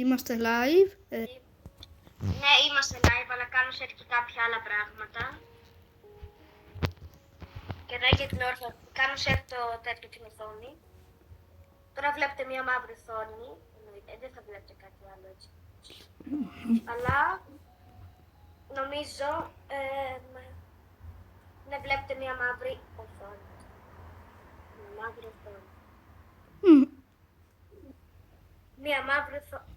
Είμαστε live. Ναι, είμαστε live, αλλά κάνω set και κάποια άλλα πράγματα. Και εδώ για την όρθια, κάνω set το τέτοιο την οθόνη. Τώρα βλέπετε μια μαύρη οθόνη, δεν θα βλέπετε κάτι άλλο έτσι. Αλλά νομίζω να βλέπετε μια μαύρη οθόνη. Μια μαύρη οθόνη. Μια μαύρη οθόνη.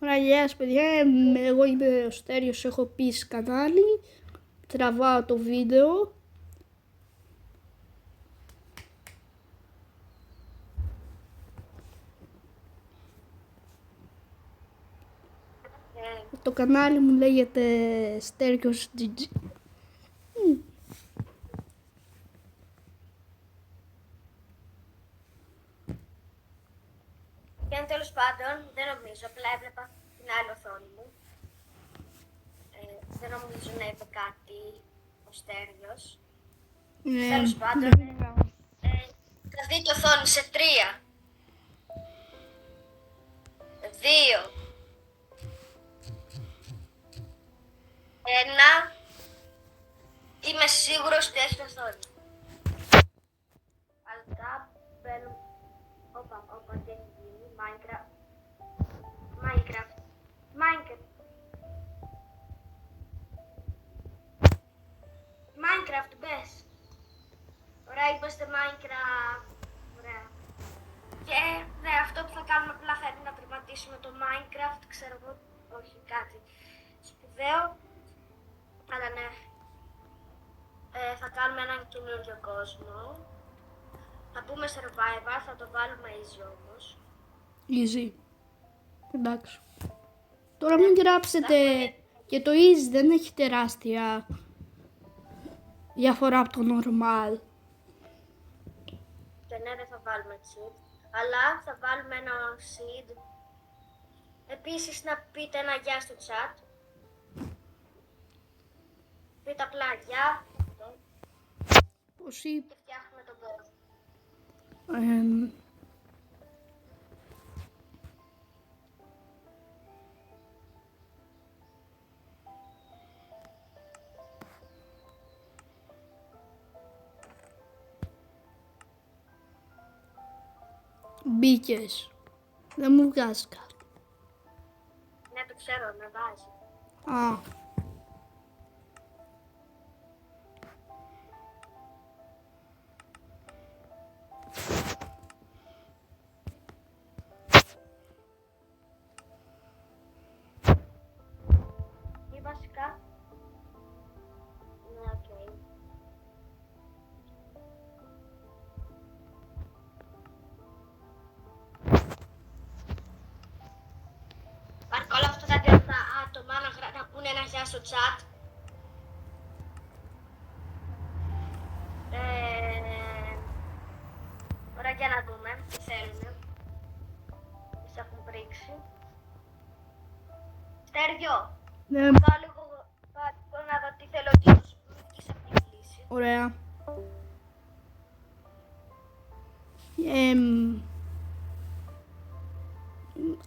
Ωραία, γεια σας παιδιά, εγώ είμαι ο Στέριος, έχω πει κανάλι, τραβάω το βίντεο. Το κανάλι μου λέγεται Στέριος GG. Και αν τέλος πάντων, δεν νομίζω, απλά έβλεπα την άλλη οθόνη μου. Δεν νομίζω να είπε κάτι ο Στέριος. Τέλος πάντων, θα δείτε οθόνη σε 3, 2, 1. Είμαι σίγουρος ότι έχει οθόνη. Αλλά μπαίνουμε. Όπα, τι έχει γίνει. Minecraft, μπες. Ωραία, είμαστε Minecraft. Ωραία. Και ναι, αυτό που θα κάνουμε απλά θα είναι να τερματίσουμε το Minecraft, ξέρω εγώ, όχι κάτι σπουδαίο. Αλλά ναι, θα κάνουμε έναν καινούργιο κόσμο. Θα πούμε survivor, θα το βάλουμε easy όμως. Easy. Εντάξει. Τώρα μην γράψετε και το easy δεν έχει τεράστια διαφορά από το normal. Και ναι, δεν θα βάλουμε seed, αλλά θα βάλουμε ένα seed. Επίσης να πείτε ένα γεια στο chat. Πείτε απλά γεια. Πώς είπε. Και φτιάχνουμε τον κόσμο. Μπήκες. Δεν μου βγάζει κάτι. Ναι, το ξέρω, με βάζει. Α. Ή βασικά. Ναι, οκ. Πάρε όλα αυτά τα άτομα να πούνε ένα γεια στο chat. Ωραία, για να δούμε τι θέλουν. Τι έχουν πρίξει. Στέργιο, Ναι. πάω λίγο να δω τι θέλω και σου πεις αυτή τη λύση. Ωραία.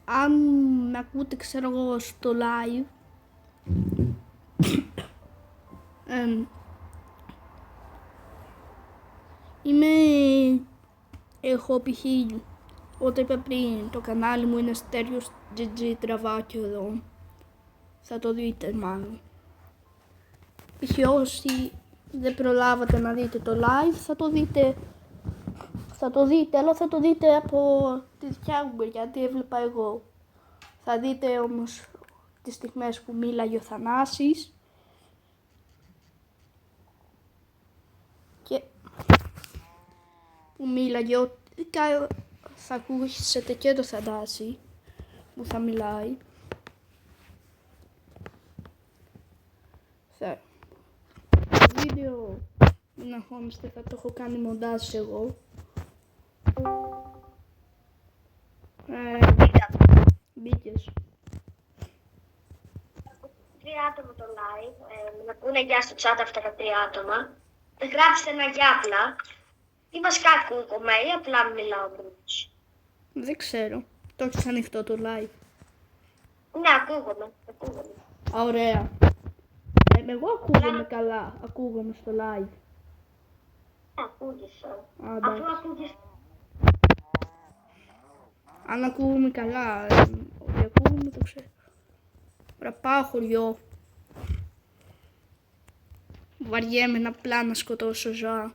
Αν με ακούτε ξέρω εγώ στο live έχω π.χ. ό,τι είπα πριν, το κανάλι μου είναι Στέριος GG, τραβάω και εδώ. Θα το δείτε μάλλον. Π.χ. όσοι δεν προλάβατε να δείτε το live θα το δείτε, αλλά θα το δείτε από τη δικιά μου, γιατί έβλεπα εγώ. Θα δείτε όμως τις στιγμές που μίλαγε ο Θανάσης και που μίλαγε, θα ακούσετε και το Θανάση που θα μιλάει. Το βίντεο, μην αγχώνεστε, θα το έχω κάνει μοντάζ εγώ. Μπήκες. 3 άτομα το live, να πούνε γεια στο chat αυτά τα 3 άτομα. Γράψτε ένα γεια απλά. Ή βασικά ακούγομαι ή απλά μιλάω μόνος. Δεν ξέρω. Το έχεις ανοιχτό το live. Ναι, ακούγομαι. Ωραία. Εγώ ακούγομαι καλά. Ακούγομαι στο live. Ακούγεσαι. Α, Αφού εντάξει. ακούγεσαι. Αν ακούγομαι καλά, ότι ακούγομαι το ξέρω. Τώρα πάω χωριό. Βαριέμαι απλά να σκοτώσω ζώα.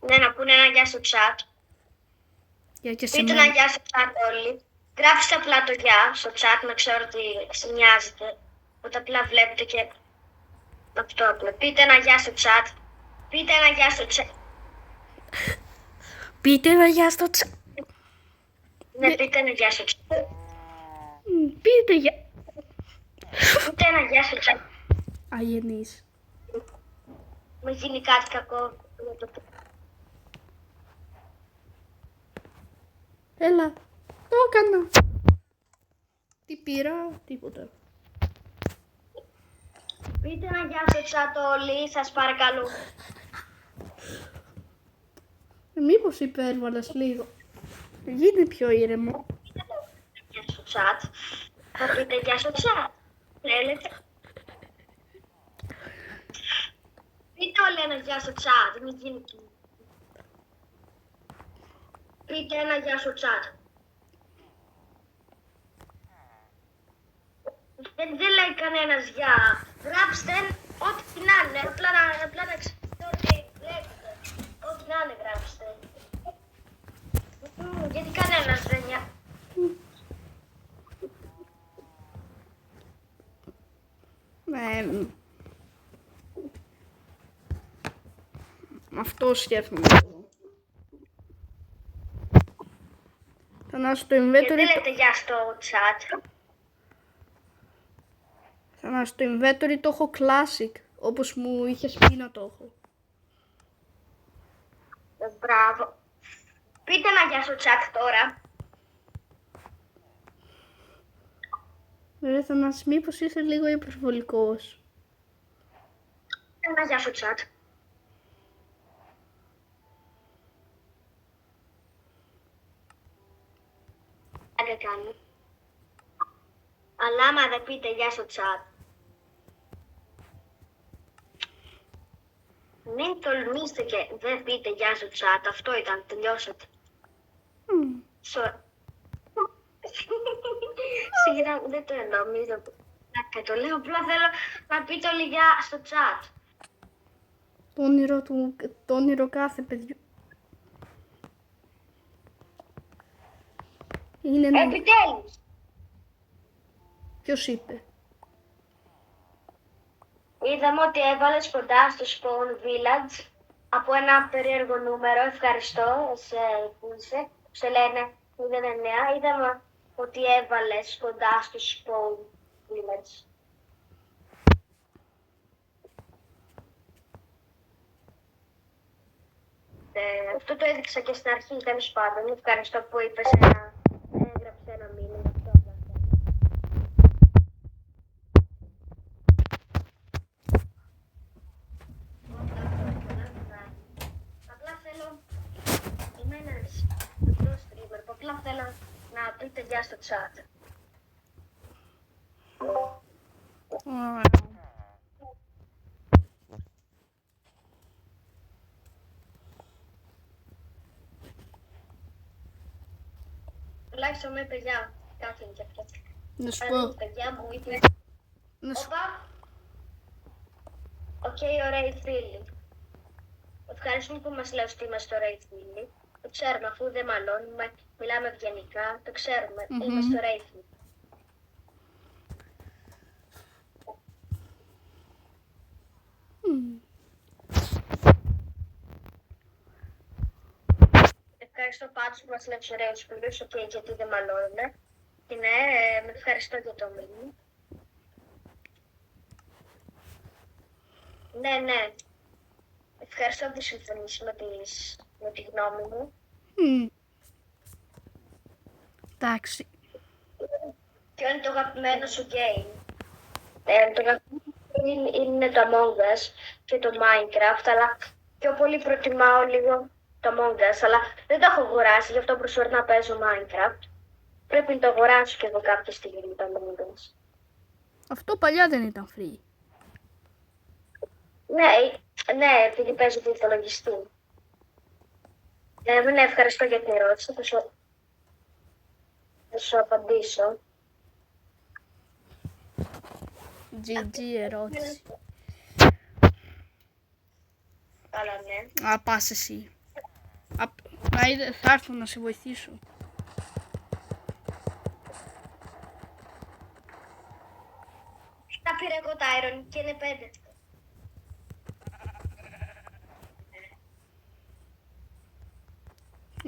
Ναι, να πούνε ένα γεια στο chat. Για και σε Πείτε μένα. ένα γεια στο chat όλοι. Γράψτε απλά το γεια στο chat, να ξέρω ότι σε νοιάζετε. Ότι απλά βλέπετε και αυτό απλά. Πείτε ένα γεια στο chat. Πείτε ένα γεια στο chat. Πείτε ένα γεια στο chat. Ναι, πείτε ένα γεια στο chat. Πείτε για... Πείτε ένα γεια στο chat. Αγενείς. Μην γίνει κάτι κακό. Έλα. Το έκανα. Τι πήρα, τίποτα. Πείτε ένα γεια στο chat όλοι, σας παρακαλώ. Μήπως υπέρβαλες λίγο. Γίνει πιο ήρεμο. Γεια στο chat. Θα πείτε γεια στο chat. Θέλετε. Πείτε όλοι ένα γεια στο chat, μην γίνει. Πείτε ένα γεια στο chat. Δεν λέει κανένας γεια. Γράψτε ό,τι να είναι. Απλά να ξέρετε ότι βλέπετε. Ό,τι να είναι γράψτε. Γιατί κανένας δεν νοιάζει. Αυτό σκέφτομαι. Θα να στο Και inventory. δεν λέτε γεια στο chat. Θα να στο inventory το έχω classic. Όπως μου είχες πει να το έχω. Μπράβο. Πείτε ένα γεια στο chat τώρα. Ρε Θανάση, μήπως είσαι λίγο υπερβολικός. Ένα γεια στο chat. Δεν κάνει. Αλλά άμα δεν πείτε γεια στο chat. Μην τολμήσετε και δεν πείτε γεια στο chat. Αυτό ήταν. Τελειώσατε. Sorry. Συγγνώμη, δεν το εννοώ. Μην το λέω. Απλά θέλω να πείτε όλοι γεια στο chat. Το όνειρο κάθε παιδιού. Είναι ένα... Επιτέλους. Ποιος είπε? Είδαμε ότι έβαλες κοντά στο Spawn Village από ένα περίεργο νούμερο. Ευχαριστώ. Που είσαι. Σε λένε 09. Είδαμε ότι έβαλες κοντά στο Spawn Village. Αυτό το έδειξα και στην αρχή, τέλος πάντων. Ευχαριστώ που είπες έγραψε ένα μήνυμα. Απλά θέλω, είμαι ένας μικρός streamer που απλά θέλω να πείτε γεια στο chat. Τουλάχιστον με παιδιά, κάτι είναι και αυτό. Να σου Αν πω. παιδιά μου είπε. Να σου... Όπα. Οκ, ωραίοι φίλοι. Ευχαριστούμε που μας λέω ότι είμαστε ωραίοι φίλοι. Το ξέρουμε, αφού δεν μαλώνουμε, μιλάμε ευγενικά, το ξέρουμε. Είμαστε ωραίοι φίλοι. Ευχαριστώ πάντως που μας λέτε ωραίους φίλους, γιατί δεν μαλώνουμε. Και ναι, με ευχαριστώ για το μήνυμα. Ναι. Ευχαριστώ που συμφωνείς με τη γνώμη μου. Εντάξει. Ποιο είναι το αγαπημένο σου game? Το αγαπημένο είναι το Among Us και το Minecraft, αλλά πιο πολύ προτιμάω λίγο το Among Us, αλλά δεν το έχω αγοράσει, γι' αυτό προσωρινά παίζω Minecraft. Πρέπει να το αγοράσω και εγώ κάποια στιγμή το Among Us. Αυτό παλιά δεν ήταν free. Ναι, επειδή παίζω την υπολογιστή. Ναι, ευχαριστώ για την ερώτηση, θα σου απαντήσω. GG ερώτηση. Καλά, ναι. Α, πας εσύ. Θα έρθω να σε βοηθήσω. Τα πήρα εγώ τα Iron και είναι 5.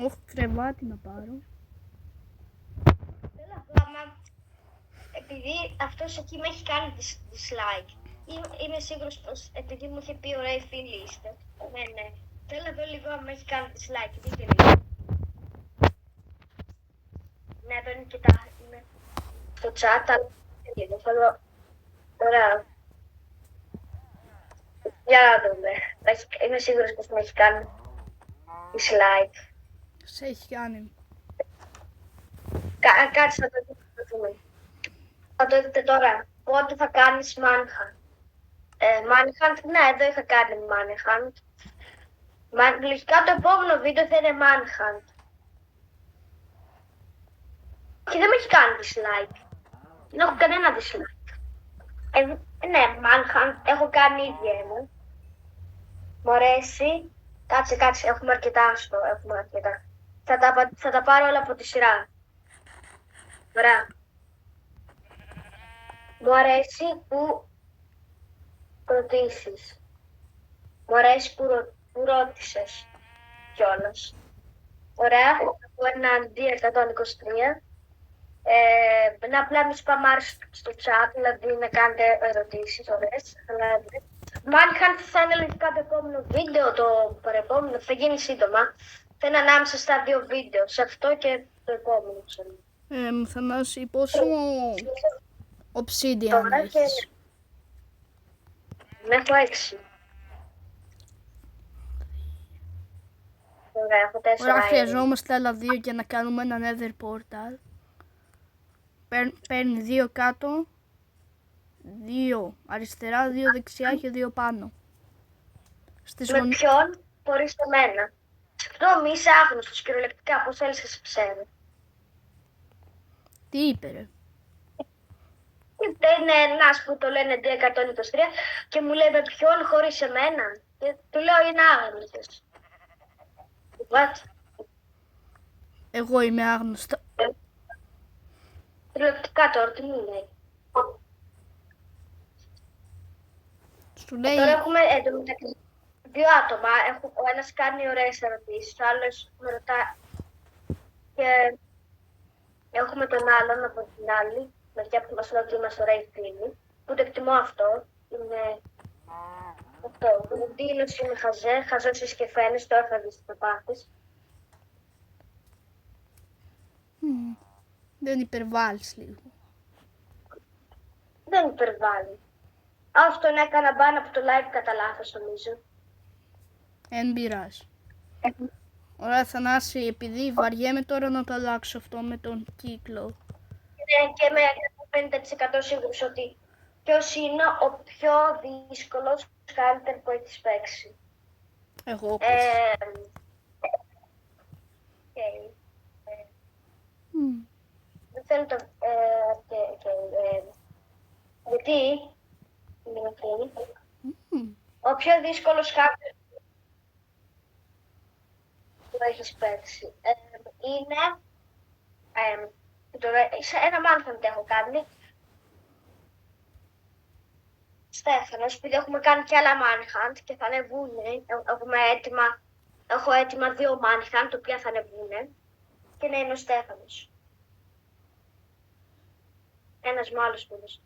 Όχι, κρεβάτι να πάρω. Θέλω απλά, επειδή αυτός εκεί με έχει κάνει dislike, είμαι σίγουρος πως επειδή μου είχε πει ωραία φίλοι είστε. Ναι. Θέλω να δω λίγο αν με έχει κάνει dislike, δείτε λίγο. Ναι, εδώ είναι και είναι το chat, αλλά λίγο, θέλω... Ωραία. Για να δούμε. Είμαι σίγουρος πως με έχει κάνει dislike. Σε έχει κάνει. Κάτσε να το δούμε. Θα το δείτε τώρα. Πότε θα κάνεις Manhunt. Manhunt, ναι, εδώ είχα κάνει Manhunt. Λογικά το επόμενο βίντεο θα είναι Manhunt. Και δεν με έχει κάνει dislike. Δεν έχω κανένα dislike. Ναι, Manhunt έχω κάνει ήδη ένα. Μ' αρέσει. Κάτσε, έχουμε αρκετά. Θα τα πάρω όλα από τη σειρά. Ωραία. Μου αρέσει που ρωτήσεις. Μου αρέσει που ρώτησες κιόλας. Ωραία. Από έναν D123. Να απλά μην σπαμάρει στο chat, δηλαδή να κάνετε ερωτήσεις ωραίες. Manhunt θα είναι λογικά το επόμενο βίντεο, το παρεπόμενο, θα γίνει σύντομα. Θα είναι ανάμεσα στα δύο βίντεο, σε αυτό και το επόμενο. Θανάση, πόσο obsidian έχεις? Έχω 6. Ωραία, έχω 4. Ωραία, χρειαζόμαστε άλλα 2 για να κάνουμε ένα nether portal. Παίρνει 2 κάτω, 2 αριστερά, 2 δεξιά και 2 πάνω. Με ποιον? Χωρίς εμένα. Αυτό μη είσαι άγνωστος, κυριολεκτικά, πώς θέλεις να σε ξέρω. Τι είπε ρε? Είναι ένας που το λένε D123 και μου λέει με ποιον χωρίς εμένα. Και του λέω είναι άγνωστος. What? Εγώ είμαι άγνωστα. Κυριολεκτικά τώρα, τι μου λέει. Σου λέει... Τώρα έχουμε εντωμεταξύ 2 άτομα. Ο ένας κάνει ωραίες ερωτήσεις, ο άλλος με ρωτάει. Και έχουμε τον άλλον από την άλλη μεριά που μας λέει ότι είμαστε ωραίοι φίλοι. Που το εκτιμώ αυτό. Είναι αυτό. Ο Ντίνος είναι χαζός είσαι και φαίνεις, τώρα θα δεις τι θα πάθεις. Δεν υπερβάλλεις λίγο. Δεν υπερβάλλει. Αυτόν έκανα μπαν από το live κατά λάθος νομίζω. Εν πειράζει. Ωραία Θανάση, επειδή βαριέμαι τώρα να το αλλάξω αυτό με τον κύκλο. Ναι, και είμαι 50% σίγουρος ότι ποιος είναι ο πιο δύσκολος character που έχεις παίξει. Εγώ όπως. Okay. Δεν θέλω το... γιατί... Ο πιο δύσκολος character που έχεις παίξει είναι... σε ένα Manhunt έχω κάνει. Στέφανος, επειδή έχουμε κάνει και άλλα Manhunt και θα ανεβούνε, έχω έτοιμα 2 Manhunt, τα οποία θα ανεβούνε, και να είναι ο Στέφανος. Ένας με άλλος φίλος.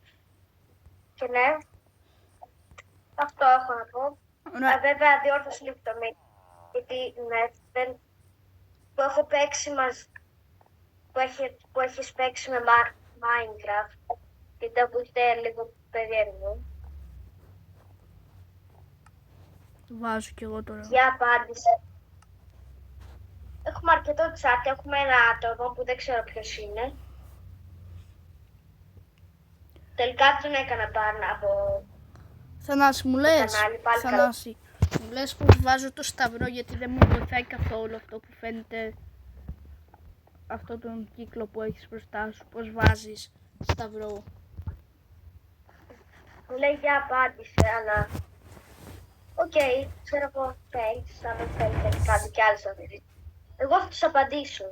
Και ναι, αυτό έχω να πω. Βέβαια, διόρθωση λίγο το μήνυμα, γιατί ναι, που έχω παίξει που έχεις παίξει με Minecraft, και το ακούγεται λίγο περίεργο. Το βάζω κι εγώ τώρα. Για απάντηση. Έχουμε αρκετό chat, έχουμε ένα άτομο που δεν ξέρω ποιος είναι. Τελικά τον έκανα πάνω από Θανάση, μου το λες, κανάλι, πάλι καλά. Θανάση, μου λες πως βάζω το σταυρό, γιατί δεν μου βοηθάει καθόλου αυτό που φαίνεται, αυτό τον κύκλο που έχεις μπροστά σου, πως βάζεις σταυρό. Μου λέει για απάντηση, αλλά... Οκ, ξέρω εγώ, thanks, αν δεν θέλετε κάτι κι άλλο θα δείτε. Εγώ θα τους απαντήσω.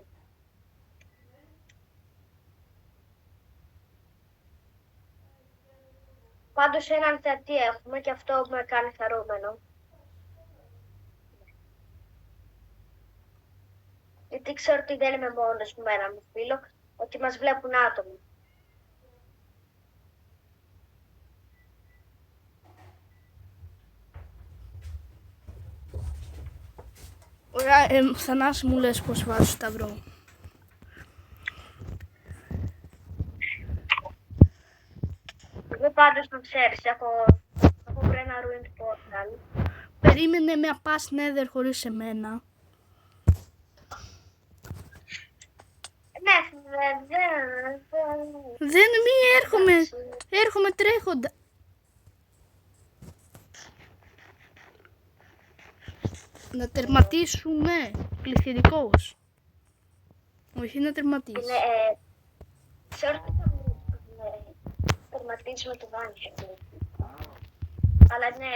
Πάντως έναν θεατή έχουμε και αυτό με κάνει χαρούμενο. Γιατί ξέρω ότι δεν είμαι μόνος μου με ένα μου φίλο, ότι μας βλέπουν άτομα. Ωραία, Θανάση, μου λες πως βάζω σταυρό. Εγώ πάντως να ξέρεις, έχω βρει ένα ruined portal. Περίμενε με απάς Nether χωρίς εμένα. Ναι, Δεν μη έρχομαι τρέχοντα. Να τερματίσουμε, πληθυρικός. Όχι να τερματίσεις. Ξέρω ότι θα τερματίσουμε το δάνειο. Αλλά ναι,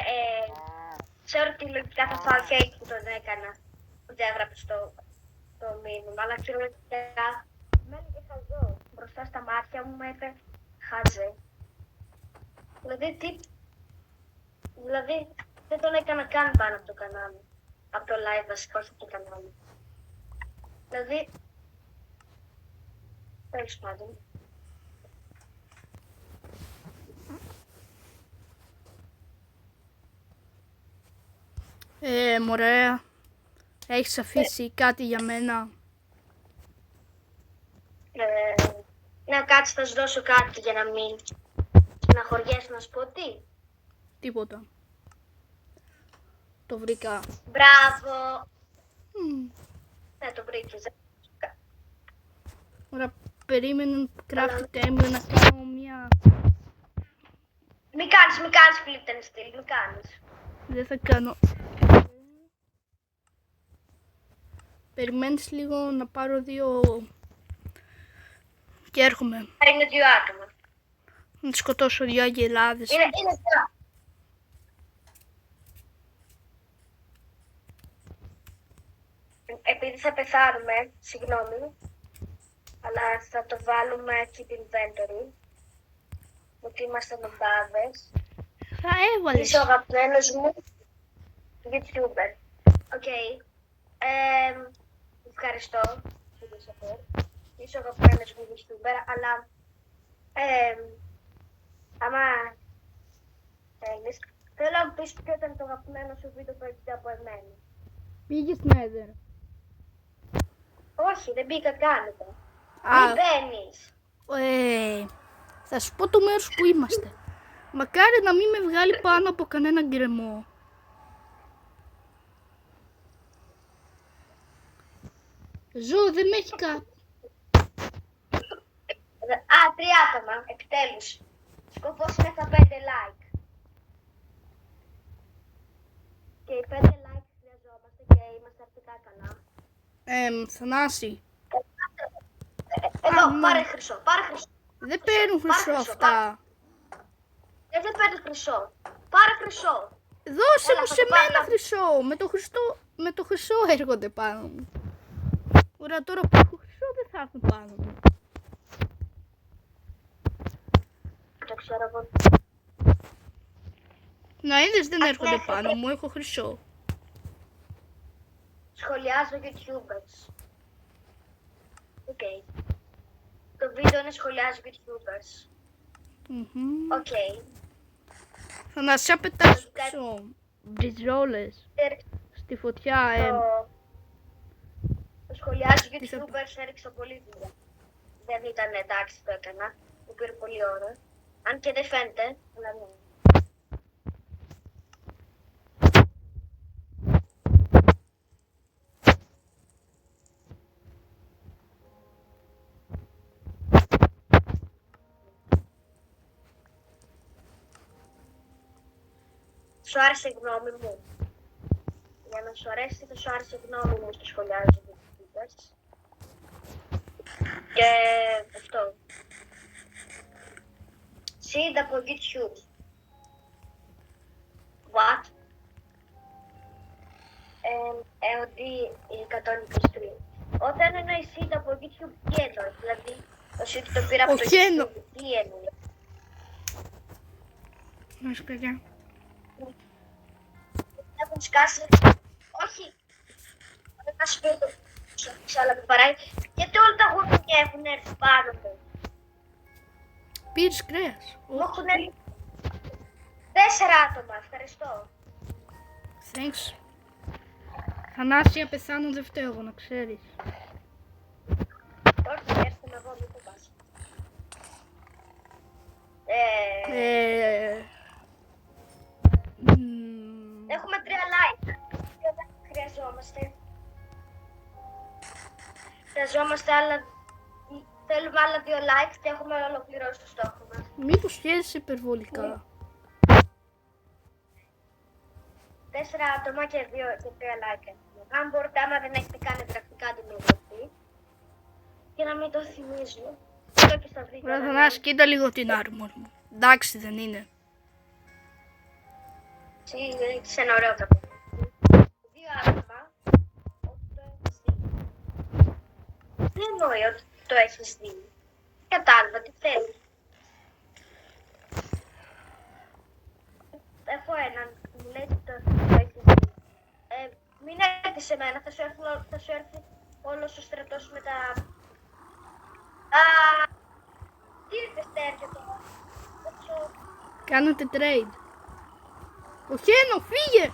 ξέρω ότι λογικά θα φάω hate που τον έκανα, που δεν έγραψε το μήνυμα, αλλά κυριολεκτικά με έλεγε χαζό. Μπροστά στα μάτια μου με είπε χάζε. Δηλαδή δεν τον έκανα καν πάνω από το κανάλι. Από το live βασικά, όχι από το κανάλι. Δηλαδή, τέλος πάντων. Μωρέ, έχεις αφήσει κάτι για μένα? Να κάτσε, θα σου δώσω κάτι για να μην στεναχωριέσαι, να σου πω τι. Τίποτα. Το βρήκα. Μπράβο. Ναι, το βρήκες. Ωραία, περίμενε craft table να κάνω μια... Μη κάνεις flip and steal, μη κάνεις. Δεν θα κάνω. Περιμένεις λίγο να πάρω 2 και έρχομαι. Είναι 2 άτομα. Να σκοτώσω 2 αγελάδες. Είναι 2. Επειδή θα πεθάνουμε, συγγνώμη, αλλά θα το βάλουμε keep inventory, γιατί είμαστε νομπάδες. Θα έβαλες. Είσαι ο αγαπημένος μου YouTuber. Οκ. Ευχαριστώ. Είσαι ο αγαπημένος μου YouTuber, αλλά άμα θέλεις, θέλω να μου πεις ποιο ήταν το αγαπημένο σου βίντεο που έχεις από εμένα. Πήγες Nether. Όχι, δεν μπήκα καν εδώ. Α. Μην μπαίνεις. Θα σου πω το μέρος που είμαστε. Μακάρι να μην με βγάλει πάνω από κανένα γκρεμό. Ζω, δεν με έχει κάπου. 3 άτομα, επιτέλους. Σκοπός είναι τα 5 like. Και οι 5 like χρειαζόμαστε και είμαστε αρκετά καλά. Θανάση. Εδώ, πάρε χρυσό. Δεν παίρνουν χρυσό αυτά. Δεν παίρνει χρυσό. Πάρε χρυσό. Δώσε μου σε μένα χρυσό. Με το χρυσό έρχονται πάνω μου. Ωραία, τώρα που έχω χρυσό δεν θα έρθουν πάνω μου. Το ξέρω εγώ. Να είδες, δεν έρχονται πάνω μου, έχω χρυσό. Σχολιάζω YouTubers. Οκ. Το βίντεο είναι σχολιάζω YouTubers. Οκ. Θα να σε πετάξω μπριζόλες στη φωτιά. Το σχολιάζω YouTubers έριξα πολύ δουλειά. Δεν ήταν εντάξει, το έκανα. Μου πήρε πολύ ώρα. Αν και δεν φαίνεται, αλλά ναι. σου άρεσε η γνώμη μου. Για να σου αρέσει θα σου άρεσε η γνώμη μου στο σχολιάζω. Και αυτό. Seed από YouTube. What? Ότι η 123. Όταν εννοεί seed από YouTube, τι εννοεί? Δηλαδή, το seed το πήρα από το YouTube, τι εννοεί? Μας παιδιά. Έχουν σκάσει. Όχι. Να σου πω σε άλλα που παράει. Γιατί όλα τα γούρνια έχουν έρθει πάνω μου. Πήρες κρέας. Μου έχουν έρθει 4 άτομα. Ευχαριστώ. Thanks. Θανάσια πεθάνω δεν φταίω εγώ, να ξέρεις. Όχι, έρθουμε εγώ, μην το πας. Έχουμε 3 like. Χρειαζόμαστε. Χρειαζόμαστε άλλα. Θέλουμε άλλα 2 likes και έχουμε ολοκληρώσει το στόχο μας. Μήπως χαίρεσαι υπερβολικά. 4 άτομα και 3 like έχουμε. Αν μπορείτε, άμα δεν έχετε κάνει πρακτικά την εγγραφή. Και να μην το θυμίζω. Αυτό και στα βίντεο. Ωραία, Θανάση, κοίτα λίγο την armor μου. Εντάξει, δεν είναι. Έχεις ένα ωραίο καπέλο. 2 άτομα. Δεν εννοεί ότι το έχεις δει. Κατάλαβα τι θέλει. Έχω έναν που μου λέει ότι το έχεις δει. Μην έρθεις σε μένα, θα σου έρθει όλος ο στρατός με τα... Τι ήρθες έρχεται τώρα. Κάνατε trade. Ο Χένο, φύγε!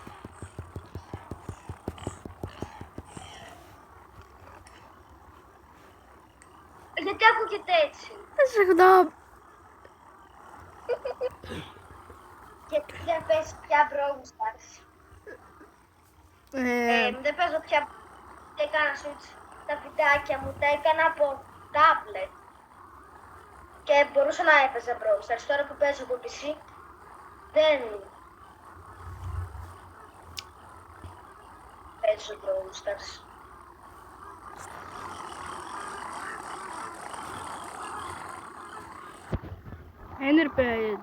Γιατί ακούγεται έτσι. Δεν σε γνώμη. Γιατί δεν πες πια Brawl Stars. Δεν παίζω πια. Έκανα switch. Τα βιντεάκια μου τα έκανα από tablet. Και μπορούσα να έπαιζα Brawl Stars. Τώρα που παίζω από PC δεν παίζω Brawl Stars. Enerped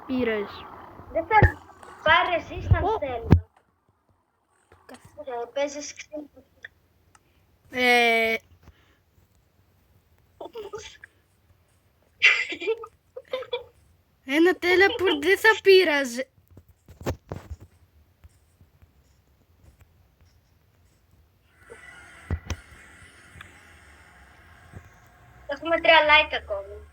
πήρες. Δεν θέλω. Πάρε resistance θέλω. Παίζεις ξύλο. Ένα teleport δεν θα πείραζε. Έχουμε 3 like ακόμη.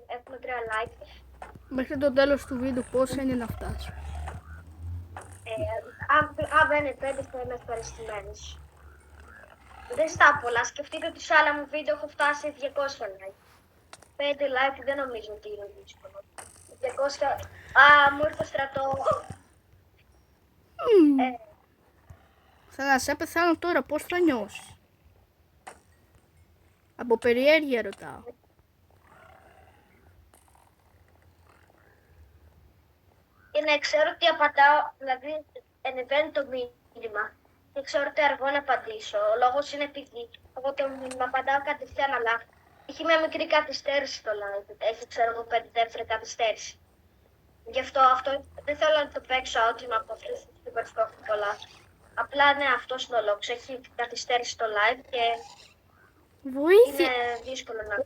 Έχουμε 3 like. Μέχρι το τέλος του βίντεο πόσα είναι να φτάσω. Αν δεν είναι 5 θα είμαι ευχαριστημένος. Δεν στα πολλά. Σκεφτείτε ότι σε άλλα μου βίντεο έχω φτάσει 200 like. 5 like δεν νομίζω ότι είναι δύσκολο. 200... μου ήρθε στρατό. Θα σε πεθάνω τώρα, πώς θα νιώσεις? Από περιέργεια ρωτάω. Και να ξέρω τι απαντάω, δηλαδή ανεβαίνει το μήνυμα και ξέρω ότι αργό να απαντήσω. Ο λόγος είναι επειδή εγώ το μήνυμα απαντάω κατευθείαν, αλλά έχει μια μικρή καθυστέρηση το live. Έχει ξέρω εγώ 5 δεύτερα καθυστέρηση. Γι' αυτό δεν θέλω να το παίξω άτομα από αυτούς τους υπερσκόπους πολλά. Απλά ναι, αυτός είναι ο λόγος. Έχει καθυστέρηση το live και είναι δύσκολο να...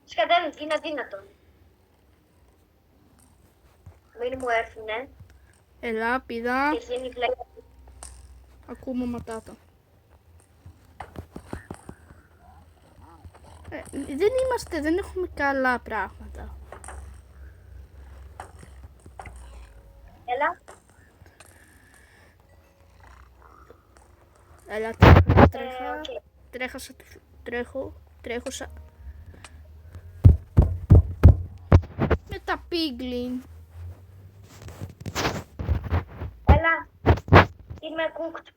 Σκατεύει, είναι αδύνατο. Μην μου έρθουνε. Ελά, πηδά. Και γίνει βλέπει. Ακούμε ματάτα. Δεν έχουμε καλά πράγματα. Έλα. Έλα, τρέχωσα. Με τα πίγκλιν. Έλα. Είμαι cooked.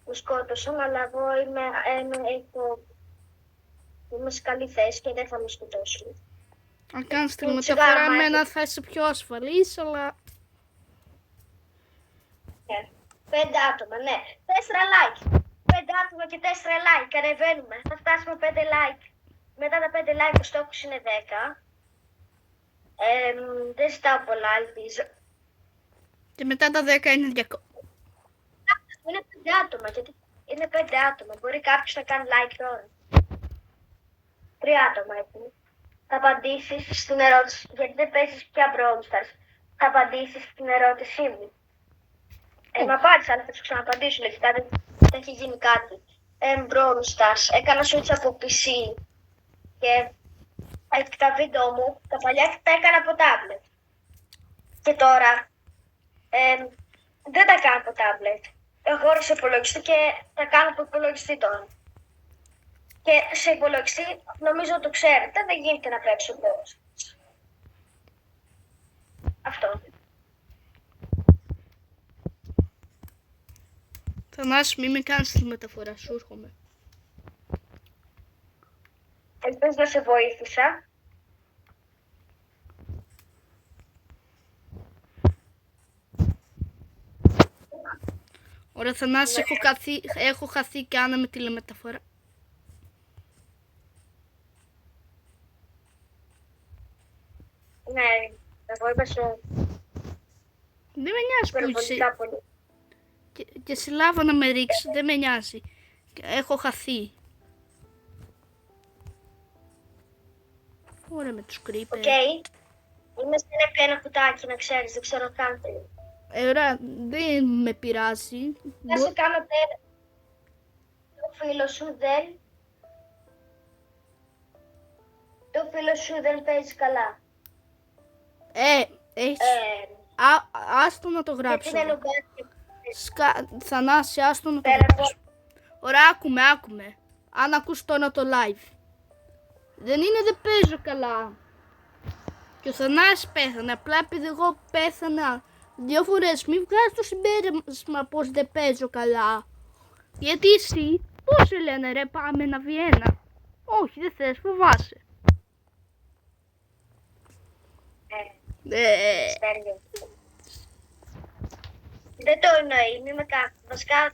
Με σκότωσαν, αλλά εγώ έχω Είμαι σε καλή θέση και δεν θα με σκοτώσουν. Αν κάνεις τη Μου μεταφορά τσιγάρο, εμένα θα είσαι πιο ασφαλής, αλλά... Ναι. 5 άτομα, ναι. 4 like. 5 άτομα και 4 like. Ανεβαίνουμε. Θα φτάσουμε 5 like. Μετά τα 5 like ο στόχος είναι 10. Δεν ζητάω πολλά, ελπίζω. Και μετά τα 10 είναι 200. Είναι 5 άτομα. Γιατί είναι 5 άτομα. Μπορεί κάποιος να κάνει like τώρα. 3 άτομα έχουμε. Θα απαντήσεις στην ερώτηση. Γιατί δεν παίζεις πια Brawl Stars. Θα απαντήσεις στην ερώτησή μου. Μ' απάντησα, αλλά θα σου ξαναπαντήσω. Λογικά δεν έχει γίνει κάτι. Brawl Stars. Έκανα switch από PC. Και τα βίντεο μου, τα παλιά τα έκανα από tablet. Και τώρα δεν τα κάνω από tablet. Έχω όρεξη υπολογιστή και τα κάνω από υπολογιστή τώρα. Και σε υπολογιστή, νομίζω το ξέρετε, δεν γίνεται να παίξω Brawl. Αυτό. Θανάση, μη με κάνεις τη μεταφορά, σου έρχομαι. Ελπίζω να σε βοήθησα. Ωραία, Θανάση, έχω χαθεί και άνα με τηλεμεταφορά. Ναι, εγώ είπα σου Δεν με νοιάζει που είσαι. υπερβολικά πολύ. Και σε λάβα να με ρίξει, δεν με νοιάζει. Έχω χαθεί. Ωραία με τους creeper. Οκ. Είμαι στην ένα κουτάκι, να ξέρεις, δεν ξέρω καν τι. Ωραία, δεν με πειράζει. Θα σε κάνω πέρα. Το φίλο σου δεν... Το φίλο σου δεν παίζει καλά. Έχεις... Άστο να το γράψω. Γιατί δεν λογάκι. Θανάση, άστο να το Πέρα γράψω. Ωραία, άκουμε. Αν ακούς τώρα το live. Δεν είναι, δεν παίζω καλά. Και ο Θανάσης πέθανε. Απλά επειδή εγώ πέθανα 2 φορές, μην βγάζεις το συμπέρασμα πως δεν παίζω καλά. Γιατί εσύ, πώς σε λένε ρε, πάμε να Βιέννα. Όχι, δεν θες, φοβάσαι. Στέλιο. Δεν το εννοεί, μη με κάνετε. Βασικά,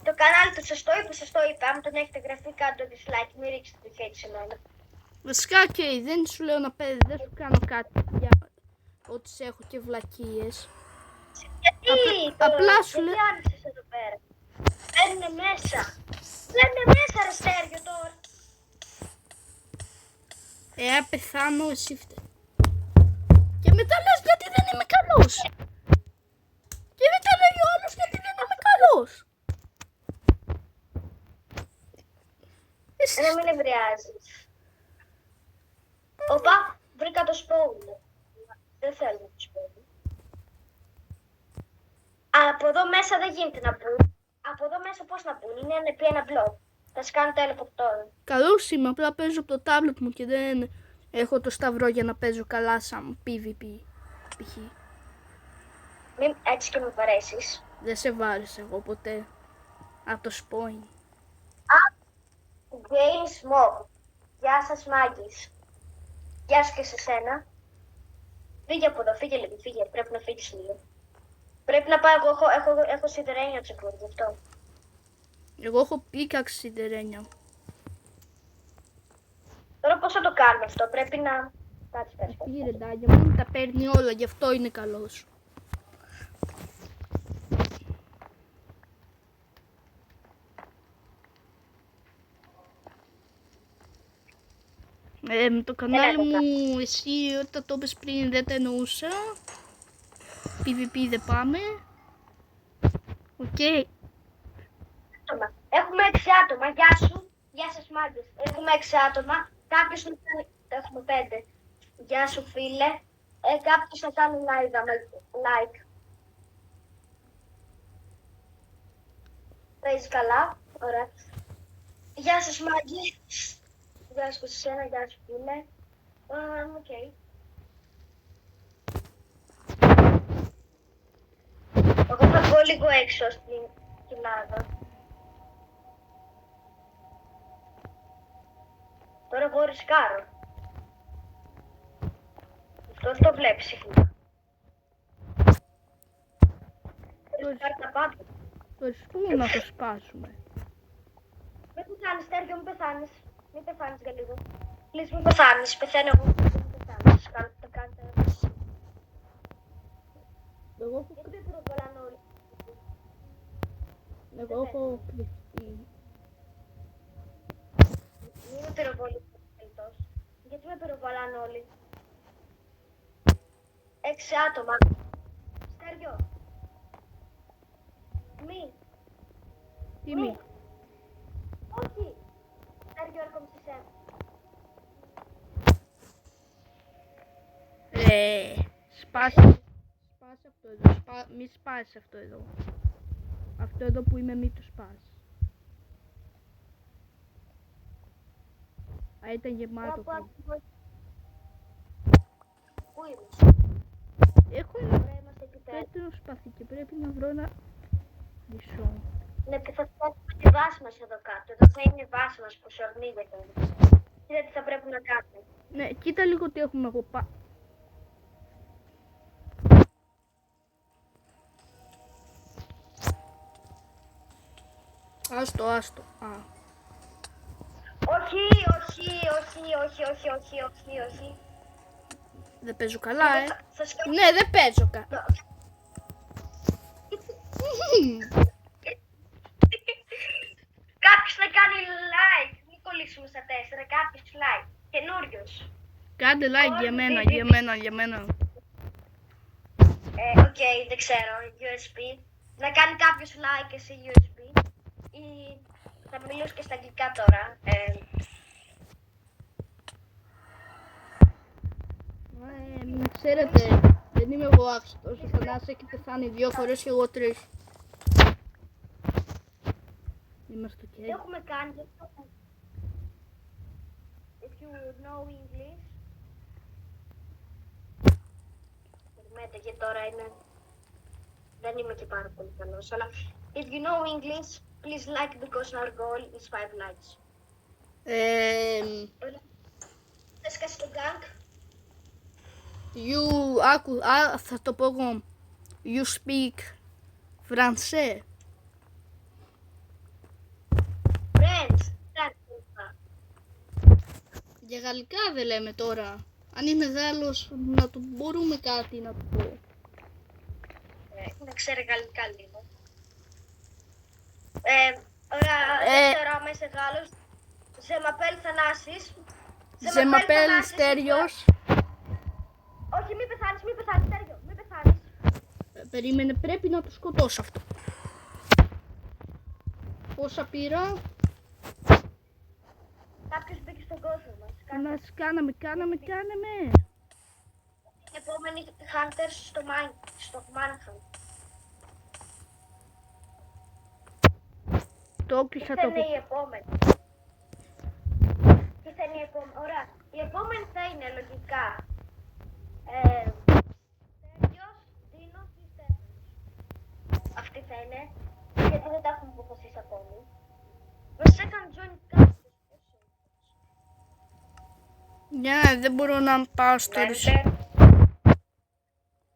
το κανάλι του σας το είπα. Αν τον έχετε γραφεί, κάντε το dislike, μην ρίξετε το hate σε μένα. Βασικά, δεν σου λέω να παίζεις, δεν σου κάνω κάτι για ότι σε έχω και βλακίες. Γιατί, απλά σου γιατί λέω... άνοιξες εδώ πέρα. Μπαίνουνε μέσα. Μπαίνουνε μέσα ρε Στέργιο τώρα. Αν πεθάνω, εσύ φταίει. Και μετά λες γιατί δεν είμαι καλός. Και μετά λέει ο άλλος γιατί δεν είμαι καλός. Να μην ευρεάζεις. Οπα, βρήκα το σπόουλο. Δεν θέλω το σπόουλο. Από εδώ μέσα δεν γίνεται να μπουν. Από εδώ μέσα πώς να μπουν, είναι επί ένα μπλοκ. Θα σου κάνω teleport τώρα. Καλώς είμαι, απλά παίζω από το tablet μου και δεν έχω το σταυρό για να παίζω καλά σαν PvP. Π.χ. Μην έτσι και με βαρέσεις. Δεν σε βάρεσα εγώ ποτέ. Από το spoil. Games Mob. Γεια σας μάγκης. Γεια σου και σε σένα. Φύγε από εδώ, φύγε λίγο, φύγε. Πρέπει να φύγεις λίγο. Πρέπει να πάω, εγώ έχω σιδερένια τσεκούρ, γι' αυτό. Εγώ έχω πίκαξη σιδερένια. Τώρα πώς θα το κάνουμε αυτό, πρέπει να... Κάτσε. Πήρε ντάγια μου, τα παίρνει όλα, γι' αυτό είναι καλός. Το κανάλι μου, εσύ όταν το είπες πριν δεν τα εννοούσα. PvP δεν πάμε. Οκ. Έχουμε 6 άτομα, γεια σου. Γεια σας μάγκες. Έχουμε 6 άτομα. Κάποιος να κάνει... Έχουμε 5. Γεια σου φίλε. Κάποιος να κάνει like. Παίζει καλά. Ωραία. Γεια σας μάγκες. Γεια σου σε σένα, γεια σου φίλε. Οκ. Εγώ θα βγω λίγο έξω στην κοιλάδα. Τώρα εγώ ρισκάρω. Αυτό το βλέπεις συχνά. Ρισκάρω τα πάντα. Το ρισκούμε να το σπάσουμε. Μην πεθάνεις, Στέργιο, μην πεθάνεις. Μην πεθάνεις για λίγο. Please, μην πεθάνεις. Πεθαίνω εγώ. Μην πεθάνεις. Κάντε, κάντε. Εγώ Γιατί δεν πυροβολάνε όλοι. έχω κρυφτεί. Μην με πυροβολείς. Γιατί με πυροβολάνε όλοι. 6 άτομα. Στέργιο. Μη. Τιμή. Όχι. Στέργιο, έρχομαι σε σένα. Σπάσε. Σπάσε αυτό εδώ. Μη σπάσεις αυτό εδώ. Αυτό εδώ που είμαι μη το σπάσεις. Α, ήταν γεμάτο πριν. Πού είμαι. Έχω ένα Ωραία, είμαστε εκεί πέρα. πέτρο σπαθί και πρέπει να βρω ένα χρυσό. Ναι, και θα φτιάξουμε τη βάση μας εδώ κάτω. Εδώ θα είναι η βάση μας που σορνίζεται. Κοίτα τι θα πρέπει να κάνουμε. Ναι, κοίτα λίγο τι έχουμε εγώ Άστο. Α. Όχι, όχι, όχι, όχι, όχι, όχι, όχι, όχι. Δεν παίζω καλά, Θα σκάψω. Ναι, δεν παίζω καλά. Κάποιος να κάνει like. Μην κολλήσουμε στα 4. Κάποιος like. Καινούριος. Κάντε like για μένα. Οκ, δεν ξέρω. USB. Να κάνει κάποιος like και σε USB. Ή θα μιλήσω και στα αγγλικά τώρα. Να ξέρετε, δεν είμαι εγώ άξιτος. Ο Θανάσης έχει πεθάνει 2 φορές και εγώ 3. Είμαστε Τι και έχουμε κάνει. If you know English. Περιμένετε και τώρα είναι. Δεν είμαι και πάρα πολύ καλός. Αλλά if you know English, please like because our goal is 5 likes. Θες κάτι στο gang. θα το πω εγώ. You speak français. Friends. Για γαλλικά δεν λέμε τώρα. Αν είναι Γάλλος, να του μπορούμε κάτι να του πω. Να ξέρει γαλλικά λίγο. Ωραία, δεν ξέρω άμα είσαι Γάλλος. Ζεμαπέλ Θανάσης. Ζεμαπέλ Στέριος. Όχι, μην πεθάνεις, Στέριο, μην πεθάνεις. Περίμενε, πρέπει να το σκοτώσω αυτό. Πόσα πήρα? Κάποιος μπήκε στον κόσμο μας. Κάναμε. Οι επόμενοι hunters στο Manhunt. Το κλείσα το. Τι θα είναι η επόμενη. Ωραία. Η επόμενη θα είναι λογικά. Στέργιος, Δίνος ή Στέφανος. Αυτή θα είναι. Γιατί δεν τα έχουμε αποφασίσει ακόμη. Μας έκανε join κάποιος. Ναι, δεν μπορώ να πάω στο ρησί.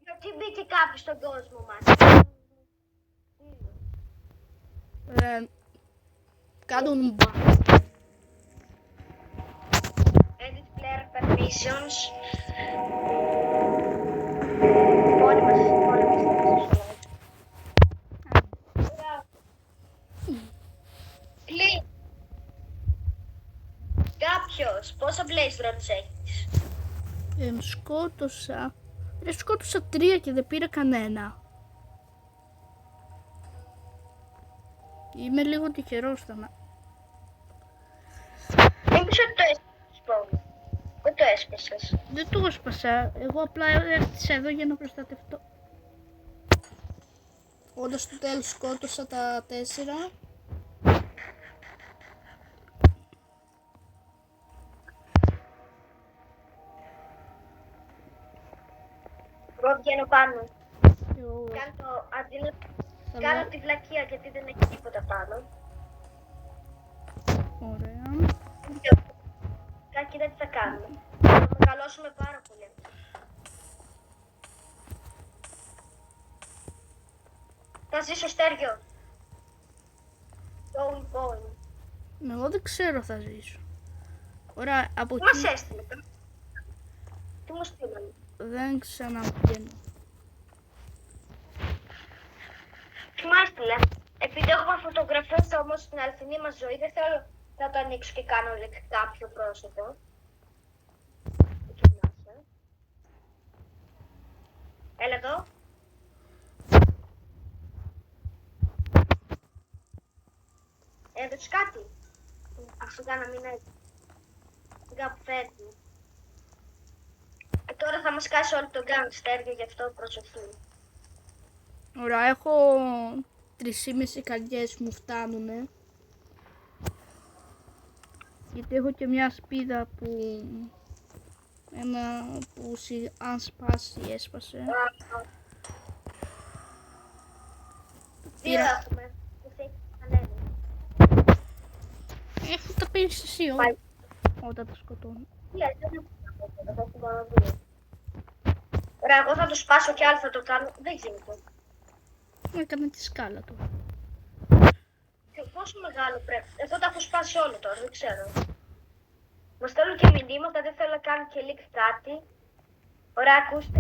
Γιατί μπήκε κάποιος στον κόσμο μας. Κάτω μπα. Edit player permissions. Μόνοι μας. Κλείνει. Κάποιος. Πόσα playstones έχεις. Σκότωσα 3 και δεν πήρα κανένα. Είμαι λίγο τυχερός θα. Μήπως ότι το έσπασες πόνο. Δεν το έσπασες. Δεν το έσπασα. Εγώ απλά έρθισα εδώ για να προστατευτώ. Όντως στο τέλος σκότωσα τα 4. Εγώ βγαίνω πάνω. Εγώ... Κάνω τη βλακεία γιατί δεν έχει τίποτα πάνω. Ωραία. Κοίτα τι θα κάνουμε. Θα μεγαλώσουμε πάρα πολύ. Θα ζήσω Στέργιο. Going. Εγώ δεν ξέρω θα ζήσω. Ωραία, από Τι μας εκεί έστειλε. Τι μου στείλανε. δεν ξαναπηγαίνω. Τι μου έστειλε. Επειδή έχουμε φωτογραφίες όμως στην αληθινή μας ζωή, δεν θέλω να το ανοίξω και κάνω κάποιο πρόσωπο. Έλα εδώ. Έδωσες κάτι. Αφού να μην έτσι. Κάπου φέρνει. Τώρα θα μας κάσει όλο τον γκάγκστερ, γι' αυτό προσοχή. Ωραία, έχω 3,5 καρδιές μου φτάνουνε. Γιατί έχω και μια σπίδα που... αν σπάσει έσπασε. Δύο έχουμε. Έχω τα πήρες εσύ Πάει. όταν τα σκοτώνω. Ωραία, εγώ θα το σπάσω κι άλλο θα το κάνω. Δεν γίνεται. Έκανα τη σκάλα του. Και πόσο μεγάλο πρέπει. Εγώ τα έχω σπάσει όλο τώρα, δεν ξέρω. Μου στέλνουν και μηνύματα, δεν θέλω να κάνω και leak κάτι. Ωραία, ακούστε.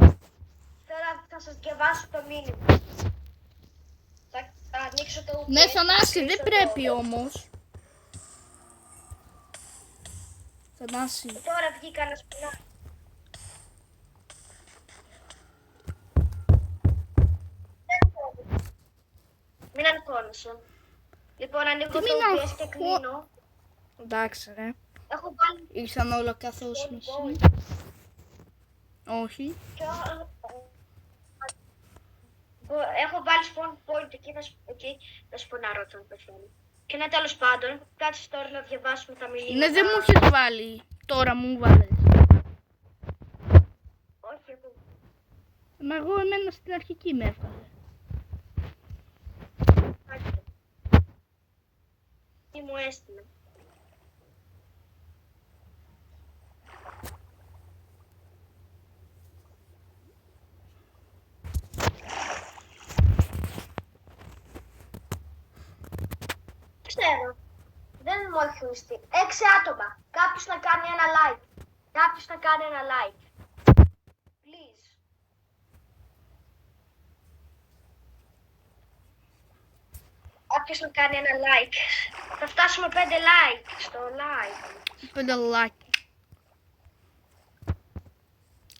Τώρα θα σας διαβάσω το μήνυμα. Θα ανοίξω το... Ναι, Θανάση, δεν πρέπει όμως. Θανάση. Τώρα βγήκα να σπινά. Μην αγχώνεσαι. Λοιπόν, ανοίγω το OBS και κλείνω. Εντάξει ρε. Έχω βάλει... Ήρθαν όλα καθώς μισή. Όχι. Έχω βάλει spawn point εκεί θα σπονάρω τον πεθαίνει. Και ναι, τέλος πάντων, κάτσε τώρα να διαβάσουμε τα μηνύματα. Ναι, δεν μου έχεις βάλει. Τώρα μου βάλες. Όχι, εγώ. Μα εγώ εμένα στην αρχική με έβγαλε. Κάτσε. Τι μου έστειλε. Ξέρω. Δεν μου έχει μισθεί. 6 άτομα. Κάποιος να κάνει ένα like. Κάποιος να κάνει ένα like. Please. Κάποιος να κάνει ένα like. Θα φτάσουμε 5 like στο like. Πενταλάκι.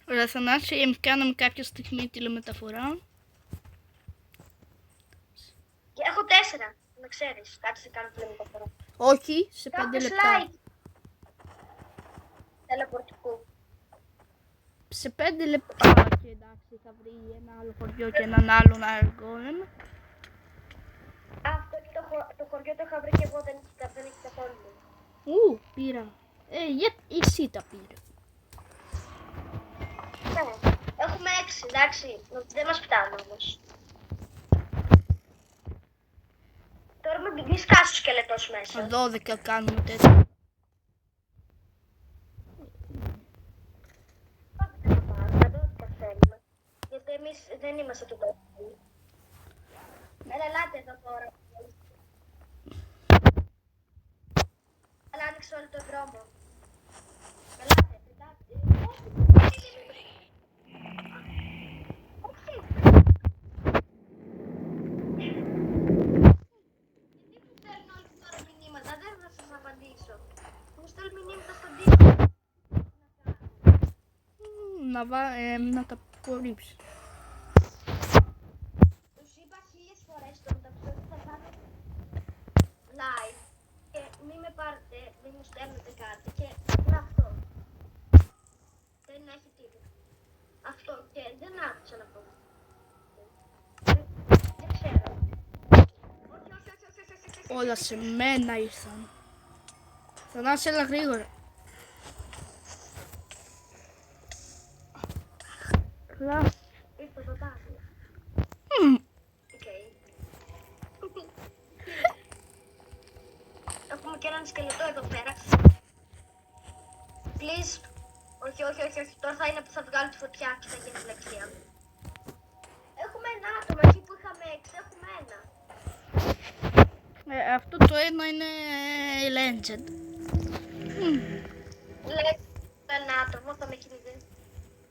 Ωραία, Θανάση, κάναμε κάποια στιγμή τηλεμεταφορά. Και έχω 4. Να ξέρεις. Κάτσε να κάνω τηλεμεταφορά. Όχι, σε 5 Κάποιος λεπτά. like. Τελεπορτικού. Σε 5 λεπτά. Και εντάξει, θα βρει ένα άλλο χωριό και έναν άλλον αργόλεμ. Αυτό και το χωριό το είχα βρει και εγώ, δεν έχει καθόλου. Πήρα. Γιατί εσύ τα πήρε. Ναι. Έχουμε 6, εντάξει. Δεν μας φτάνει όμως. Τώρα μην σκάσει ο σκελετός μέσα. 12 κάνουμε τέτοια. Να δω τι καταφέρουμε. Γιατί εμείς δεν είμαστε του τόπου. Έλα, ελάτε εδώ τώρα. Έλα, άνοιξε όλο τον δρόμο. Ελάτε, εντάξει. Όχι. Γιατί μου στέλνουν όλοι τώρα μηνύματα, δεν θα σας απαντήσω. Μου στέλνουν μηνύματα στον τύπο. Να τα απορρίψει. Τους είπα 1000 φορές στο μεταξύ ότι θα κάνω live και μη με πάρετε, μη μου στέλνετε κάτι και απλά αυτό. Δεν έχει τίποτα. Αυτό και δεν άκουσα να πω. Δεν ξέρω. Όχι. Όλα σε μένα ήρθαν. Θανάση, έλα γρήγορα. Ήρθε το τάδι. Έχουμε και έναν σκελετό εδώ πέρα. Please. Όχι. Τώρα θα είναι που θα βγάλω τη φωτιά και θα γίνει λεξία. Έχουμε ένα άτομο εκεί που είχαμε 6. Έχουμε ένα. Αυτό το ένα είναι Legend. Λέει ένα άτομο, θα με κυνηγήσει.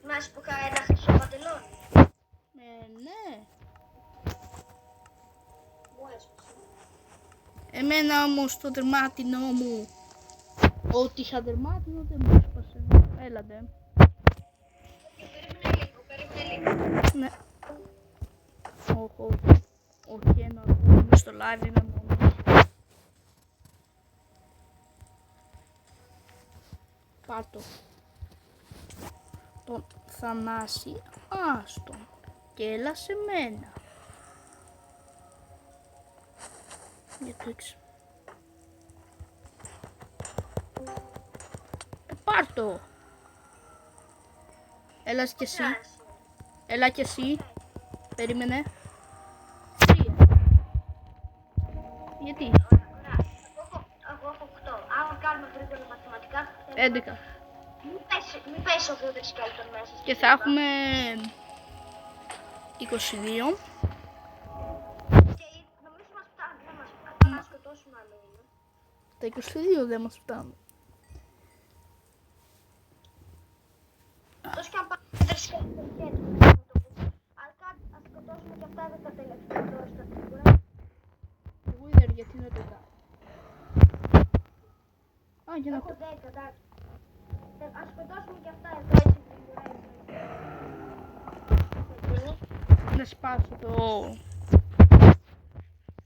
Θυμάσαι που είχα ένα χρυσό παντελόνι. Ναι. Μου έσπασε. Εμένα όμως το δερμάτινο μου, ό,τι είχα δερμάτινο δεν μου έσπασε. Έλατε. Περίμενε λίγο. Ναι. Όχι ένα είμαι στο live, είμαι μόνος. Πάρτο. Τον Θανάση, άστον. Και έλα σε μένα. Για το έξω. Πάρτο. Έλα κι εσύ. Έλα κι εσύ. Περίμενε. 3. Γιατί. Εγώ έχω 8. Αν κάνουμε γρήγορα μαθηματικά, 11. μην πέσει ο Βούδερ Σκέλτον μέσα. Και θα έχουμε 22. Και νομίζω μας φτάνει. Θα μας σκοτώσουν άλλο είναι. Τα 22 δεν μας φτάνουν. Τόσο και αν πάμε Βούδερ Σκέλτον και έτσι. Αλλά ας σκοτώσουμε και αυτά τα τελευταία τώρα στα σίγουρα. Wither γιατί είναι 10. Α, για να Έχω το... 10, εντάξει. Ας σκοτώσουμε και αυτά εδώ έτσι γρήγορα. Να σπάσω το...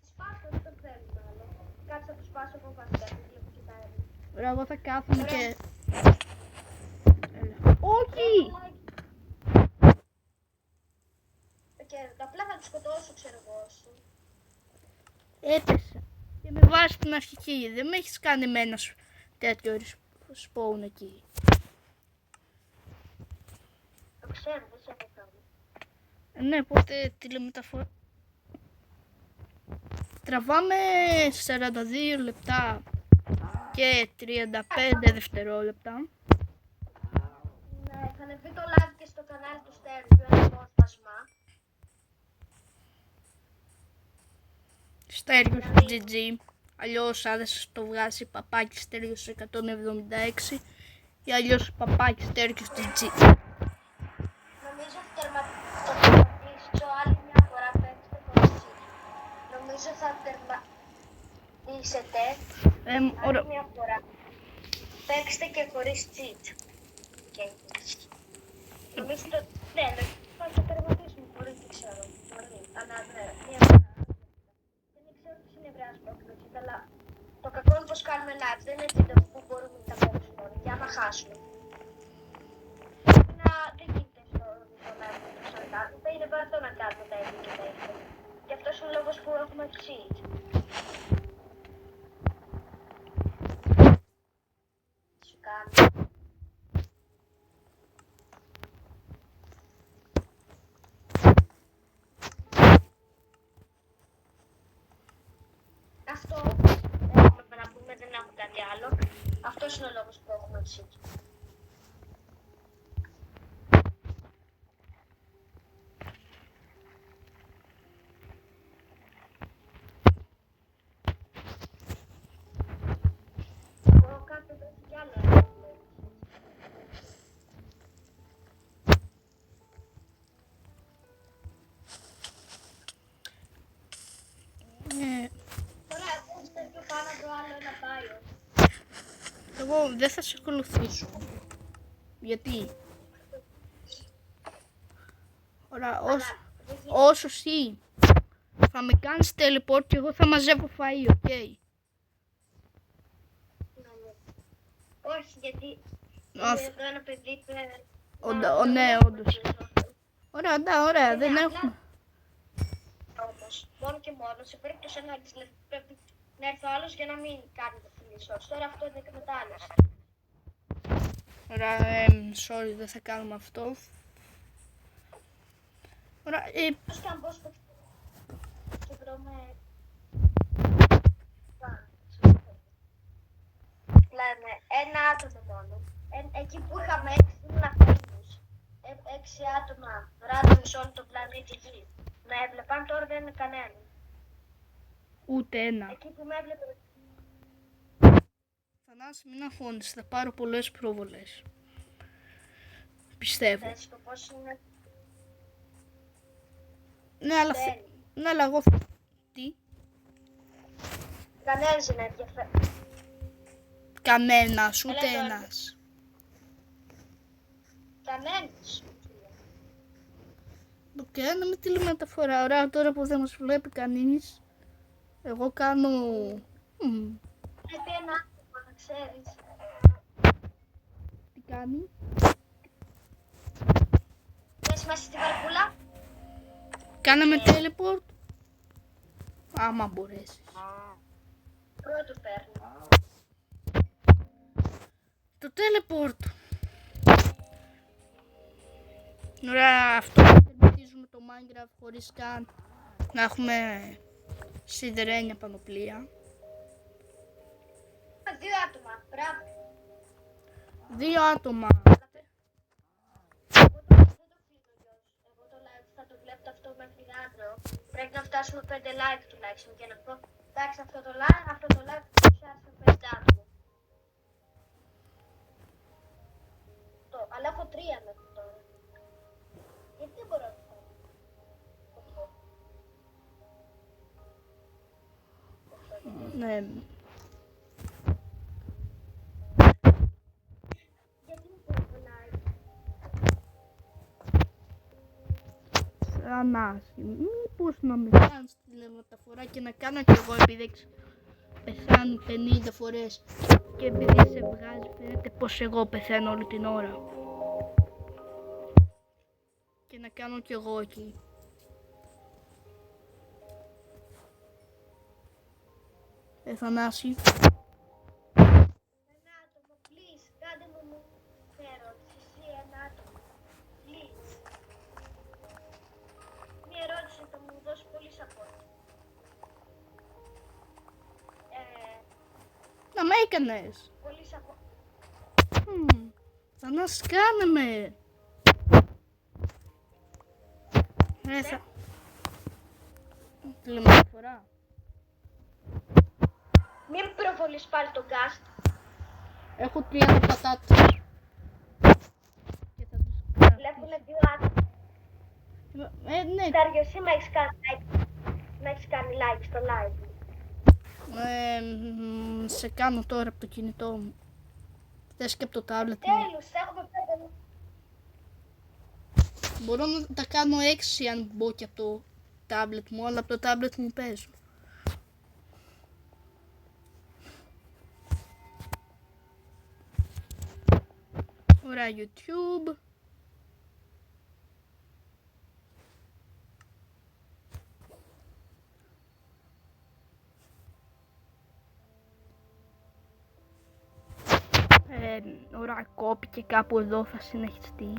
Σπάσω, δεν το θέλουμε άλλο. Κάτσε να το σπάσω από βασικά, γιατί έχω κοιτάει. Ωραία, εγώ θα κάθομαι και... Όχι! Και απλά θα τους σκοτώσω, ξέρω εγώ. Έπεσα. Και με βάση την αρχική, δεν με έχεις κάνει εμένα τέτοιο spawn εκεί. Το ξέρω, δεν σε έχω κάνει. Ναι, πότε τηλεμεταφορά. Τραβάμε 42 λεπτά και 35 δευτερόλεπτα. Ναι, θα ανεβεί το live και στο κανάλι του Στέργου, ένα απόσπασμα. Στέργιος GG. Αλλιώς αν δεν σας το βγάζει παπάκι Στέργιος 176 ή αλλιώς παπάκι Στέργιος GG. Νομίζω θα τερματίσω άλλη μια φορά, παίξτε χωρίς cheat. Νομίζω θα τερματίσετε άλλη μια φορά. Παίξτε και χωρίς cheat. Νομίζω το τέλος θα το τερματίσουμε χωρίς, δεν ξέρω. Αλλά ναι, μια φορά. Δεν ξέρω τι συνεδριάζει το cheat, αλλά το κακό είναι πως κάνουμε live. Δεν είναι cheat που μπορούμε να τα παίξουμε όλοι. Για να χάσουμε. Δεν γίνεται στο live να το ξανακάνουμε. Είναι βαρετό να κάνουμε τα ίδια και τα ίδια. Και αυτός είναι ο λόγος που έχουμε cheat. Σου κάνω. Αυτό έχουμε να πούμε, δεν έχουμε κάτι άλλο. Αυτός είναι ο λόγος που έχουμε cheat. Εγώ κάτι δεν κι άλλο. Τώρα εγώ στο πιο πάνω από το άλλο ένα πάιο. Εγώ δεν θα σε ακολουθήσω. Γιατί? Ωραία, όσο εσύ θα με κάνεις teleport και εγώ θα μαζεύω φαΐ, οκ. Όχι, γιατί είναι εδώ ένα παιδί που... Ναι, όντως. Ωραία, δεν έχουμε. Όμως, μόνο και μόνο, σε περίπτωση ανάγκης πρέπει να έρθει ο άλλος για να μην κάνει το φιλισός. Τώρα αυτό είναι εκμετάλλευση. Ωραία, sorry, δεν θα κάνουμε αυτό. Ωραία, Πώς και αν πω στο... και βρω με... Λέμε, ένα άτομο μόνο. εκεί που είχαμε 6 ήμουν αφήνους. 6 άτομα random σε όλο τον πλανήτη Γη. Με έβλεπαν, τώρα δεν είναι κανένα. Ούτε ένα. Εκεί που με έβλεπε. Θανάση, μην αγχώνεσαι, θα πάρω πολλές προβολές. Πιστεύω. Θες το πώς είναι. Ναι, αλλά, Τέλει. ναι, αλλά εγώ... Τι? Κανένας δεν ενδιαφέρει. Κανένας, ούτε Έλα, ένας. Κανένας. Οκ, να μην τηλεμεταφορά. Ωραία, τώρα που δεν μας βλέπει κανείς, εγώ κάνω... Πρέπει ένα άτομο να ξέρεις. Τι κάνει? Πες μέσα στη βαρκούλα. Κάναμε teleport. Άμα μπορέσεις. Πρώτο παίρνω. Το teleport. Ωραία, αυτό που τερματίζουμε το Minecraft χωρίς καν να έχουμε σιδερένια πανοπλία. 2 άτομα. Μπράβο. 2 άτομα. Εγώ δεν το κλείνω γιος. Εγώ το live θα το βλέπετε αυτό μέχρι αύριο. Πρέπει να φτάσουμε 5 like τουλάχιστον για να πω. Εντάξει, αυτό το live θα φτιάξουμε 5 άτομα. Αλλά έχω 3 μέχρι τώρα. Γιατί δεν μπορώ να το κάνω. Ναι. Γιατί μου κολλάει. Θανάση, μήπως να με κάνεις τηλεμεταφορά και να κάνω κι εγώ επειδή έχεις πεθάνει 50 φορές και επειδή σε βγάζει φαίνεται πως εγώ πεθαίνω όλη την ώρα. Και να κάνω κι εγώ εκεί. Θανάση. Ένα άτομο, please, κάντε μου μια ερώτηση. Εσύ ένα άτομο, please. Μια ερώτηση θα μου δώσει πολύ support. Να με έκανες. Πολύ support. Θανάση, κάνε με. Τηλεμεταφορά. Μην προβολείς πάλι τον cast. Έχω 30 πατάτες. Και θα τους Βλέπουνε 2 άτομα. ναι. Στάριο, εσύ με έχεις κάνει like. Με έχεις κάνει like στο live. Σε κάνω τώρα από το κινητό μου. Θες και από το τάμπλετ μου. Τέλος, έχουμε 5. Μπορώ να τα κάνω 6 αν μπω και από το τάμπλετ μου, αλλά από το τάμπλετ μου παίζω. Ωραία, YouTube. Ωραία, κόπηκε κάπου εδώ, θα συνεχιστεί.